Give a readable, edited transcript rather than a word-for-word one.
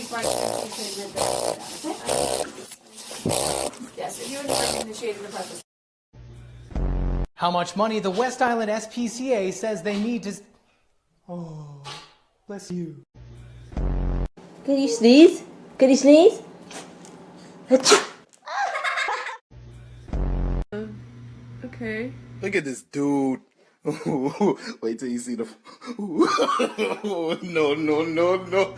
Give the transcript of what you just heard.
front and you can rip it down, okay? Yes, if you would bring in the shade of the purpose. How much money the West Island SPCA says they need to... Oh, bless you. Can you sneeze? Can you sneeze? Okay. Look at this dude. Wait till you see the. No, no, no, no.